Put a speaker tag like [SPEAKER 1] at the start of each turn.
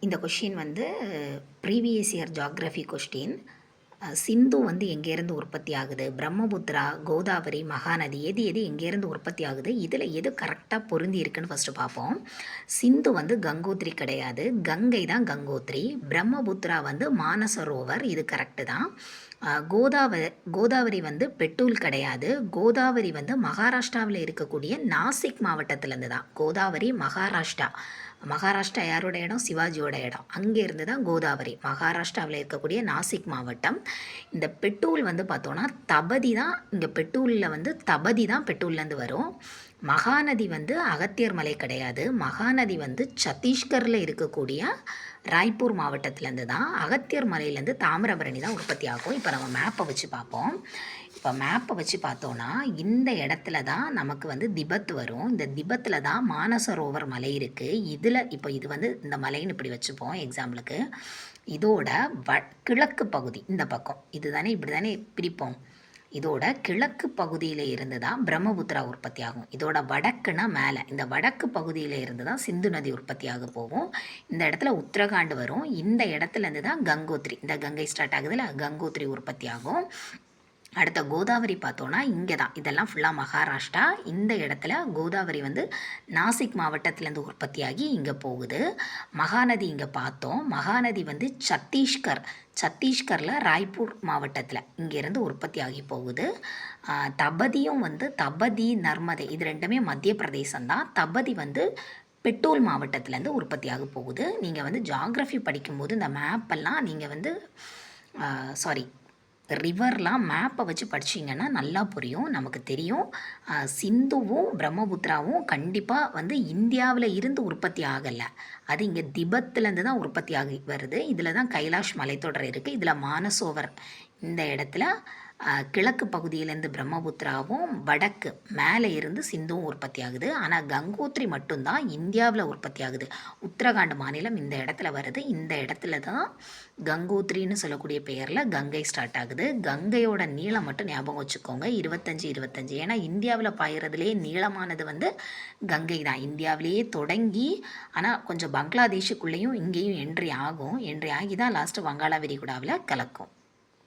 [SPEAKER 1] இந்த கொஷின் வந்து previous year geography question. சிந்து வந்து எங்கேருந்து உற்பத்தி ஆகுது, பிரம்மபுத்திரா, கோதாவரி, மகாநதி எது எது எங்கேருந்து உற்பத்தி ஆகுது, இதில் எது கரெக்டாக பொருந்தி இருக்குன்னு ஃபஸ்ட்டு பார்ப்போம். சிந்து வந்து கங்கோத்ரி கிடையாது, கங்கை தான் கங்கோத்ரி. பிரம்மபுத்திரா வந்து மானசரோவர், இது கரெக்டு தான். கோதாவரி வந்து பெட்டூல் கிடையாது, கோதாவரி வந்து மகாராஷ்டிராவில் இருக்கக்கூடிய நாசிக் மாவட்டத்திலேருந்து தான். கோதாவரி மகாராஷ்டிரா யாரோட இடம், சிவாஜியோட இடம். அங்கேருந்து தான் கோதாவரி, மகாராஷ்டிராவில் இருக்கக்கூடிய நாசிக் மாவட்டம். இந்த பெட்டூல் வந்து பார்த்தோன்னா தபதி தான், இங்கே பெட்டூலில் வந்து தபதி தான் பெட்டூல்லேருந்து வரும். மகாநதி வந்து அகத்தியர் மலை கிடையாது, மகாநதி வந்து சத்தீஸ்கரில் இருக்கக்கூடிய ராய்ப்பூர் மாவட்டத்திலேருந்து தான். அகத்தியர் மலையிலேருந்து தாமிரபரணி தான் உற்பத்தி ஆகும். இப்போ நம்ம மேப்பை வச்சு பார்ப்போம். இப்போ மேப்பை வச்சு பார்த்தோன்னா இந்த இடத்துல தான் நமக்கு வந்து திபெத் வரும். இந்த திபெத்தில் தான் மானசரோவர் மலை இருக்குது. இதில் இப்போ இது வந்து இந்த மலைன்னு இப்படி வச்சுப்போம் எக்ஸாம்பிளுக்கு. இதோட கிழக்கு பகுதி இந்த பக்கம் இது தானே, இப்படி தானே பிரிப்போம். இதோட கிழக்கு பகுதியில் இருந்து தான் பிரம்மபுத்திரா உற்பத்தி ஆகும். இதோட வடக்குனா மேலே, இந்த வடக்கு பகுதியில் இருந்து தான் சிந்து நதி உற்பத்தியாக போகும். இந்த இடத்துல உத்தரகாண்ட் வரும். இந்த இடத்துலேருந்து தான் கங்கோத்ரி, இந்த கங்கை ஸ்டார்ட் ஆகுதுல்ல, கங்கோத்ரி உற்பத்தி ஆகும். அடுத்த கோதாவரி பார்த்தோன்னா இங்கே தான், இதெல்லாம் ஃபுல்லாக மகாராஷ்டிரா. இந்த இடத்துல கோதாவரி வந்து நாசிக் மாவட்டத்திலேருந்து உற்பத்தியாகி இங்கே போகுது. மகாநதி இங்கே பார்த்தோம், மகாநதி வந்து சத்தீஸ்கரில் ராய்ப்பூர் மாவட்டத்தில் இங்கேருந்து உற்பத்தி ஆகி போகுது. தபதியும் வந்து தபதி, நர்மதை இது ரெண்டுமே மத்திய பிரதேசம்தான். தபதி வந்து பெட்டூல் மாவட்டத்திலேருந்து உற்பத்தியாக போகுது. நீங்கள் வந்து ஜியாகிரஃபி படிக்கும்போது இந்த மேப்பெல்லாம் நீங்கள் வந்து ரிவர்லாம் மேப்பை வச்சு படிச்சிங்கன்னா நல்லா புரியும். நமக்கு தெரியும் சிந்துவும் பிரம்மபுத்திராவும் கண்டிப்பாக வந்து இந்தியாவில் இருந்து உற்பத்தி ஆகலை, அது இங்கே திபெத்துலேருந்து தான் உற்பத்தி ஆகி வருது. இதில் தான் கைலாஷ் மலைத்தொடர் இருக்குது. இதில் மானசோவர் இந்த இடத்துல கிழக்கு பகுதியிலேருந்து பிரம்மபுத்திராவும் வடக்கு மேலே இருந்து சிந்துவும் உற்பத்தி ஆகுது. ஆனால் கங்கோத்ரி மட்டும்தான் இந்தியாவில் உற்பத்தி ஆகுது. உத்தரகாண்ட் மாநிலம் இந்த இடத்துல வருது. இந்த இடத்துல தான் கங்கோத்ரின்னு சொல்லக்கூடிய பெயரில் கங்கை ஸ்டார்ட் ஆகுது. கங்கையோட நீளம் மட்டும் ஞாபகம் வச்சுக்கோங்க, 25. ஏன்னா இந்தியாவில் பாயிறதுலேயே நீளமானது வந்து கங்கை தான். இந்தியாவிலேயே தொடங்கி ஆனால் கொஞ்சம் பங்களாதேஷுக்குள்ளேயும் இங்கேயும் என்ட்ரி ஆகி தான் லாஸ்ட்டு வங்காள விரிகுடாவில் கலக்கும்.